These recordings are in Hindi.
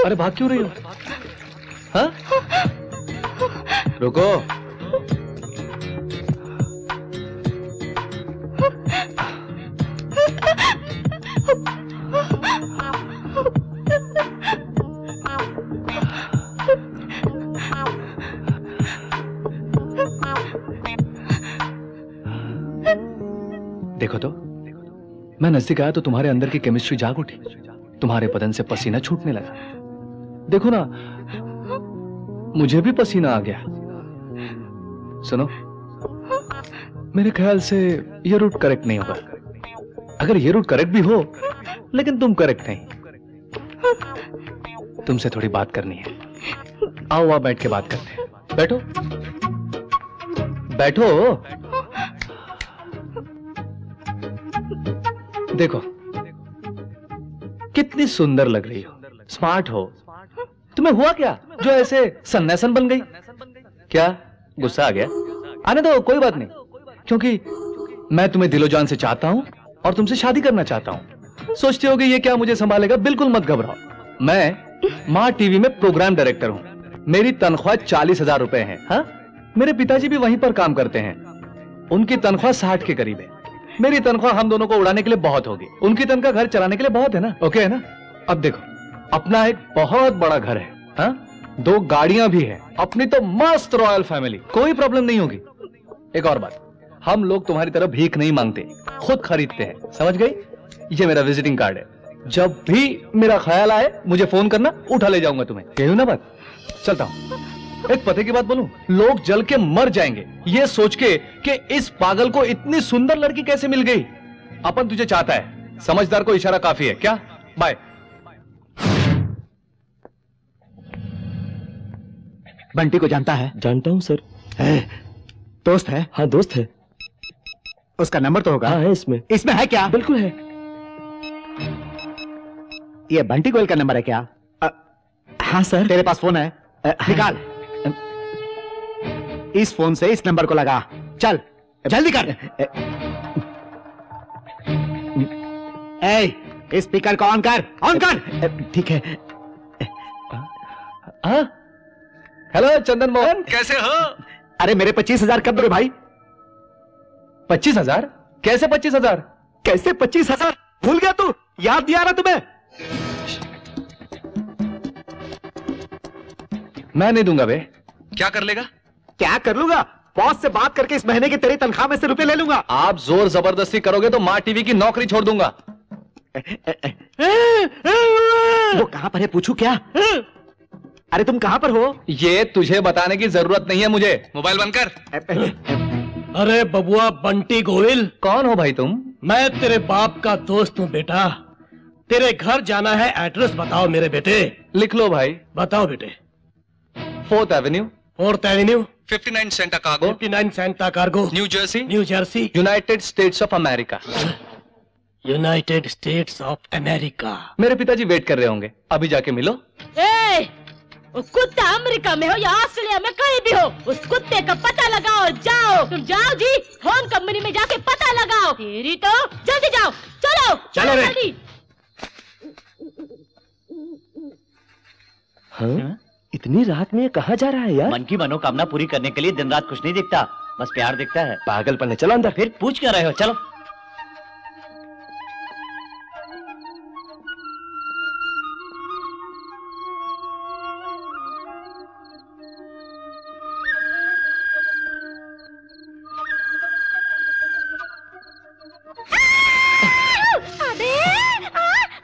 अरे भाग क्यों रही हो? हाँ? रुको। देखो तो, मैं नजदीक आया तो तुम्हारे अंदर की केमिस्ट्री जाग उठी, तुम्हारे बदन से पसीना छूटने लगा। देखो ना, मुझे भी पसीना आ गया। सुनो, मेरे ख्याल से ये रूट करेक्ट नहीं होगा। अगर ये रूट करेक्ट भी हो, लेकिन तुम करेक्ट नहीं। तुमसे थोड़ी बात करनी है। आओ वहां बैठ के बात करते हैं। बैठो बैठो। देखो कितनी सुंदर लग रही हो, स्मार्ट हो। तुम्हें हुआ क्या जो ऐसे सन्यासन बन गई? क्या गुस्सा आ गया? आने दो, कोई बात नहीं, क्योंकि मैं तुम्हें दिलो जान से चाहता हूं और तुमसे शादी करना चाहता हूं। सोचते होगे ये क्या मुझे संभालेगा? बिल्कुल मत घबराओ। मैं मां टीवी में प्रोग्राम डायरेक्टर हूं। मेरी तनख्वाह 40,000 रुपए है। हाँ, मेरे पिताजी भी वहीं पर काम करते हैं। उनकी तनख्वाह 60 के करीब है। मेरी तनख्वाह हम दोनों को उड़ाने के लिए बहुत होगी, उनकी तनख्वाह घर चलाने के लिए बहुत है ना। ओके है ना? अब देखो, अपना एक बहुत बड़ा घर है, हाँ? 2 गाड़ियां भी है, अपनी तो मस्त रॉयल फैमिली, कोई प्रॉब्लम नहीं होगी। एक और बात, हम लोग तुम्हारी तरह भीख नहीं मांगते, खुद खरीदते हैं। समझ गई? ये मेरा विजिटिंग कार्ड है। जब भी मेरा ख्याल आए मुझे फोन करना, उठा ले जाऊंगा तुम्हें। कही ना बात? चलता हूं। एक पते की बात बोलूं, लोग जल के मर जाएंगे ये सोच के कि इस पागल को इतनी सुंदर लड़की कैसे मिल गई। अपन तुझे चाहता है, समझदार को इशारा काफी है। क्या? बाय। बंटी को जानता है? जानता हूं सर। दोस्त है? हाँ दोस्त है। उसका नंबर तो होगा? हाँ है इसमें। इसमें है क्या? बिल्कुल है। ये बंटी गोयल का नंबर है क्या? हाँ सर। तेरे पास फोन है? निकाल। इस फोन से इस नंबर को लगा। चल जल्दी कर। ए, स्पीकर को ऑन कर, ऑन कर। ठीक है। हेलो चंदन मोहन, कैसे हो? अरे मेरे 25,000 कब दोगे भाई? 25,000? कैसे 25,000? कैसे 25,000? भूल गया तू? याद नहीं आ रहा तुम्हें? मैं नहीं दूंगा बे। क्या कर लेगा? क्या कर लूंगा? बॉस से बात करके इस महीने की तेरी तनख्वाह में से रुपए ले लूंगा। आप जोर जबरदस्ती करोगे तो मां टीवी की नौकरी छोड़ दूंगा। वो कहां पर है पूछू क्या? अरे तुम कहां पर हो? ये तुझे बताने की जरूरत नहीं है मुझे। मोबाइल बंद कर। अरे बबुआ बंटी गोयल। कौन हो भाई तुम? मैं तेरे बाप का दोस्त हूँ बेटा। तेरे घर जाना है, एड्रेस बताओ मेरे बेटे। लिख लो भाई। बताओ बेटे। 4th Avenue, 4th Avenue, 59 Santa cargo, 59 Santa cargo, new Jersey, new Jersey, United states of America. United states of America. मेरे पिताजी वेट कर रहे होंगे, अभी जाके मिलो। उस कुत्ता अमेरिका में हो या ऑस्ट्रेलिया में, कहीं भी हो, उस कुत्ते का पता लगाओ और जाओ। तुम जाओ जी, होम कंपनी में जाके पता लगाओ। तेरी तो जल्दी जाओ। चलो चलो रे। जल्दी। हाँ? इतनी रात में कहाँ जा रहा है यार? मन की मनोकामना पूरी करने के लिए दिन रात कुछ नहीं दिखता, बस प्यार दिखता है। पागलपन है। चलो अंदर। फिर पूछ क्या रहे हो? चलो।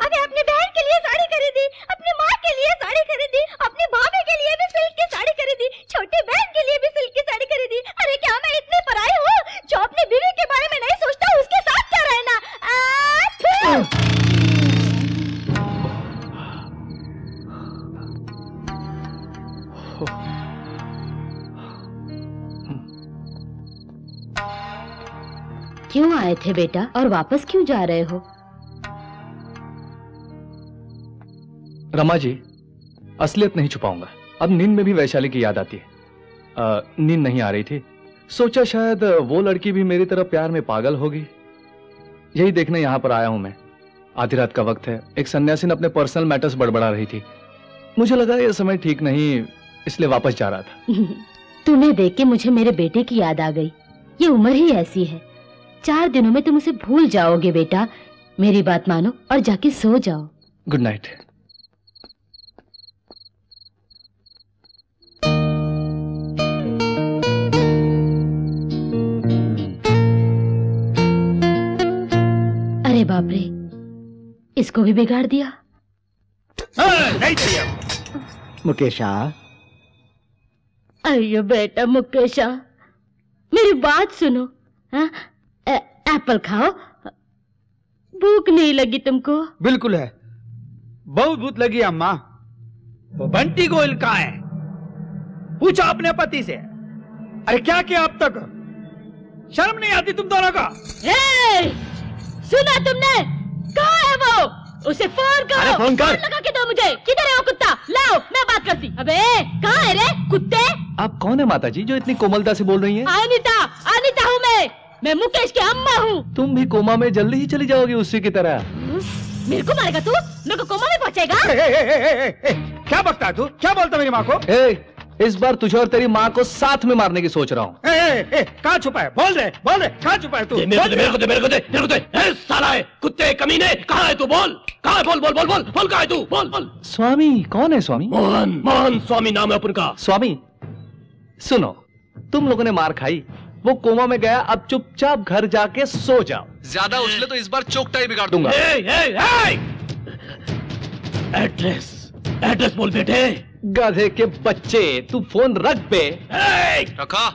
अबे अपनी बहन के लिए साड़ी खरीदी, अपनी माँ के लिए साड़ी खरीदी, अपनी भाभी के लिए भी सिल्क की साड़ी खरीदी, छोटी बहन के लिए भी सिल्क की साड़ी खरीदी। अरे क्या मैं इतनी पराई हूँ जो अपनी बीवी के बारे में नहीं सोचता? उसके साथ क्या रहना? क्यों आए थे बेटा और वापस क्यों जा रहे हो? रमा जी, असलियत नहीं छुपाऊंगा। अब नींद में भी वैशाली की याद आती है। नींद नहीं आ रही थी, सोचा शायद वो लड़की भी मेरी तरह प्यार में पागल होगी। यही देखने यहां पर आया हूं मैं। आधी रात का वक्त है, एक सन्यासीन अपने पर्सनल मैटर्स बड़बड़ा रही थी। मुझे लगा ये समय ठीक नहीं, इसलिए वापस जा रहा था। तुम्हें देख के मुझे मेरे बेटे की याद आ गई। ये उम्र ही ऐसी है, 4 दिनों में तुम उसे भूल जाओगे बेटा। मेरी बात मानो और जाके सो जाओ। Good night. अरे बाप रे, इसको भी बिगाड़ दिया। नहीं चाहिए। मुकेशा, अयो बेटा मुकेशा, मेरी बात सुनो। हाँ, एप्पल खाओ। भूख नहीं लगी तुमको? बिल्कुल है, बहुत भूख लगी अम्मा। वो बंटी गोयल कहाँ है? पूछा अपने पति से। अरे क्या किया अब तक? शर्म नहीं आती तुम दोनों का? सुना तुमने? कहाँ है वो? उसे फोन करो। अरे फोन कर। लगा के दो मुझे। किधर है वो कुत्ता? लाओ, मैं बात करती। अबे कहाँ है रे कुत्ते? आप कौन है माताजी जो इतनी कोमलता से बोल रही हैं? अनीता हूँ मैं मुकेश की अम्मा हूँ। तुम भी कोमा में जल्दी ही चली जाओगी उसी की तरह। मेरे को मारेगा तू? मेरे को कोमा में पहुँचेगा? क्या बकता है तू? क्या बोलता मेरी माँ को? इस बार तुझे और तेरी माँ को साथ में मारने की सोच रहा हूँ। कहाँ छुपा है? बोल रहे कहाँ छुपा है तू? मेरे को दे। साला है, कुत्ते कमीने, कहाँ है तू? बोल कहाँ है? बोल कहाँ है तू? बोल। स्वामी कौन है? स्वामी मोहन स्वामी नाम है अपन का। स्वामी सुनो, तुम लोगों ने मार खाई, वो कोमा में गया, अब चुपचाप घर जाके सो जाओ। ज्यादा उछले तो इस बार चोकटा ही बिगाड़ दूंगा। एड्रेस बोल बेटे। गधे के बच्चे, तू फोन रख बे। रखा।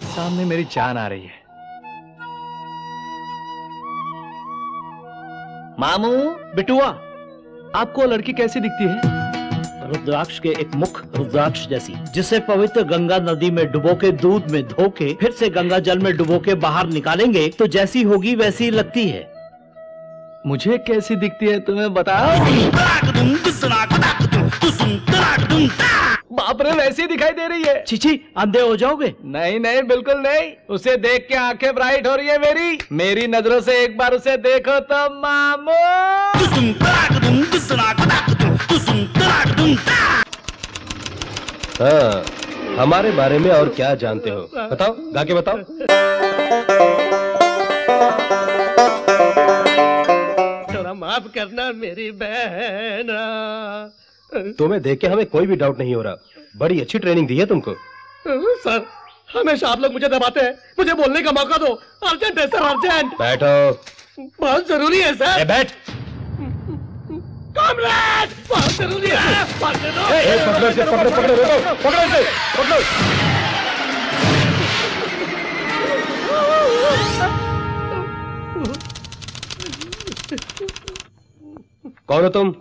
सामने मेरी जान आ रही है। मामू, बिटुआ, आपको लड़की कैसी दिखती है? रुद्राक्ष के एक मुख रुद्राक्ष जैसी, जिसे पवित्र गंगा नदी में डुबो के दूध में धो के फिर से गंगा जल में डुबो के बाहर निकालेंगे तो जैसी होगी वैसी लगती है। मुझे कैसी दिखती है तुम्हें बताओ। बाप रे, वैसी दिखाई दे रही है। चीची, अंधे हो जाओगे? नहीं बिल्कुल नहीं। उसे देख के आंखें ब्राइट हो रही है मेरी नजरों से एक बार उसे देखो तो मामू। हाँ, हमारे बारे में और क्या जानते हो? बताओ, गा के बताओ। थोड़ा माफ करना मेरी बहन। तुम्हें देख के हमें कोई भी डाउट नहीं हो रहा। बड़ी अच्छी ट्रेनिंग दी है तुमको। सर, हमेशा आप लोग मुझे दबाते हैं। मुझे बोलने का मौका दो। अर्जेंट है सर, अर्जेंट। बैठो। बहुत जरूरी है सर। बैठ। कॉमरेड, बहुत जरूरी है। पकड़ो इसे, पकड़ो। कौन हो तुम?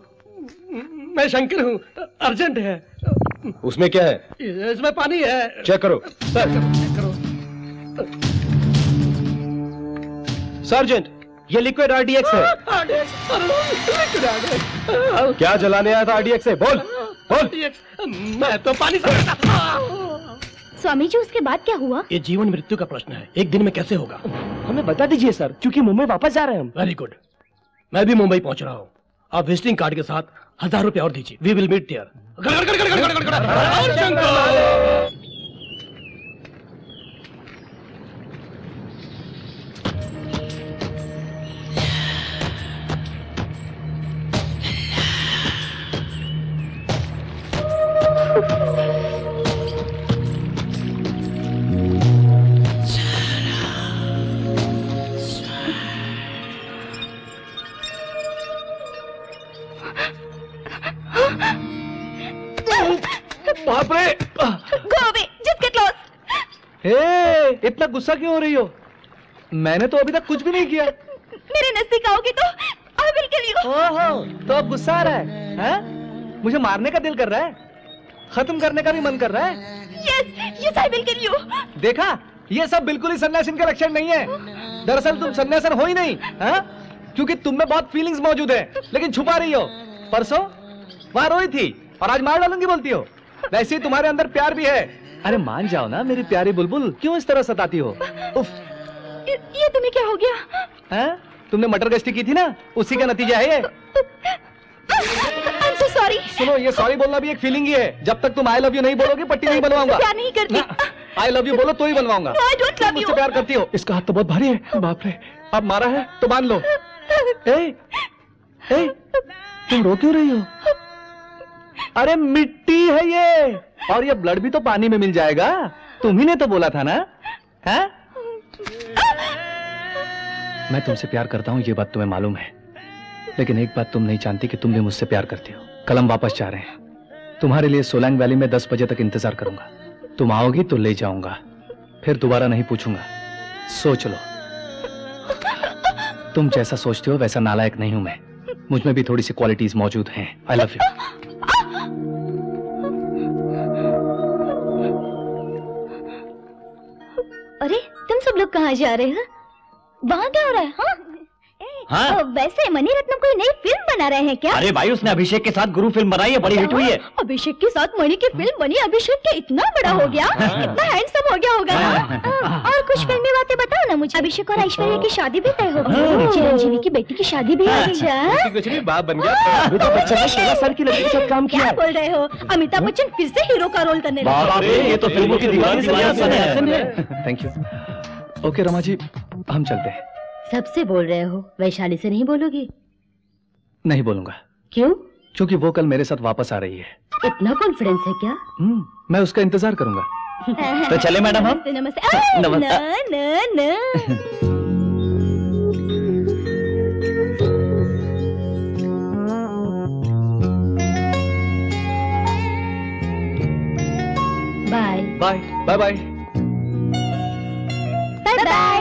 मैं शंकर हूँ। अर्जेंट है। उसमें क्या है? इसमें पानी है। चेक करो सर। चेक करो। सर्जेंट, ये लिक्विड आरडीएक्स है। क्या जलाने आया था आरडीएक्स से? बोल। मैं तो पानी से। स्वामी जी, उसके बाद क्या हुआ? ये जीवन मृत्यु का प्रश्न है। एक दिन में कैसे होगा? हमें बता दीजिए सर, क्योंकि मुंबई वापस जा रहे हैं हम। Very good. मैं भी मुंबई पहुंच रहा हूँ। आप विजिटिंग कार्ड के साथ 1000 रुपए और दीजिए। We will meet there. बाप रे, इतना गुस्सा क्यों हो रही हो? मैंने तो अभी तक कुछ भी नहीं किया। मेरे नजदीक आओगी तो I will kill you। ओहो, तो अब गुस्सा आ रहा है? हैं? मुझे मारने का दिल कर रहा है? खत्म करने का भी मन कर रहा है? Yes, I will kill you। देखा, ये सब बिल्कुल ही सन्यासीन के लक्षण नहीं है। दरअसल तुम सन्यासन हो ही नहीं, हैं? क्योंकि तुम में बहुत फीलिंग्स मौजूद है, लेकिन छुपा रही हो। परसों वहां रोई थी और आज मार डालूंगी बोलती हो। वैसे ही तुम्हारे अंदर प्यार भी है। अरे मान जाओ ना मेरी प्यारी बुलबुल, क्यों इस तरह सताती हो? उफ। ये तुम्हें क्या हो गया? हैं? तुमने मटर गश्ती की थी ना, उसी का नतीजा है ये। I'm so sorry। सॉरी। सुनो, ये सॉरी बोलना भी एक फीलिंग ही है। जब तक तुम आई लव यू नहीं बोलोगे पट्टी नहीं बनवाऊंगा। प्यार नहीं करती। आई लव यू बोलो तो ही बनवाऊंगा। आई डोंट लव मुझसे यू। प्यार करती हो? इसका हाथ तो बहुत भारी है। बाप रे, अब मारा है तो मान लो। ए, ए, तुम रो क्यों रही हो? अरे मिट्टी है ये, और ये ब्लड भी तो पानी में मिल जाएगा। तुम्ही ने तो बोला था ना, है? मैं तुमसे प्यार करता हूं, ये बात तुम्हें मालूम है, लेकिन एक बात तुम नहीं जानती कि तुम भी मुझसे प्यार करती हो। कल हम वापस जा रहे हैं। तुम्हारे लिए सोलंग वैली में 10 बजे तक इंतजार करूंगा। तुम आओगी तो ले जाऊंगा, फिर दोबारा नहीं पूछूंगा। सोच लो। तुम जैसा सोचते हो वैसा नालायक नहीं हूं मैं। मुझ में भी थोड़ी सी क्वालिटीज मौजूद हैं। I love you. अरे तुम सब लोग कहाँ जा रहे हो? वहाँ क्या हो रहा है? हाँ? वैसे मनी रत्नम कोई नई फिल्म बना रहे हैं क्या? अरे भाई, उसने अभिषेक के साथ गुरु फिल्म बनाई है, बड़ी हिट हुई है। अभिषेक के साथ मणि की फिल्म बनी, अभिषेक क्या इतना बड़ा हो गया, इतना हैंडसम हो गया होगा ना। और कुछ फिल्मी बातें बताओ ना मुझे। अभिषेक और ऐश्वर्या की शादी भी तय हो गई, चिरंजीवी की बेटी की शादी भी है। कुछ नहीं, बाप बन गया। अमिताभ बच्चन ने 16 साल की लड़की के साथ काम किया। क्या बोल रहे हो? अमिताभ बच्चन फिर से हीरो का रोल करने लगे। ये तो फिल्मों की दीवानी है। Thank you. Okay Rama ji, हम चलते हैं। सबसे बोल रहे हो, वैशाली से नहीं बोलोगी? नहीं बोलूंगा। क्यों? क्योंकि वो कल मेरे साथ वापस आ रही है। इतना कॉन्फिडेंस है क्या? मैं उसका इंतजार करूंगा। तो चले मैडम हम? नमस्ते। न bye bye bye bye bye bye.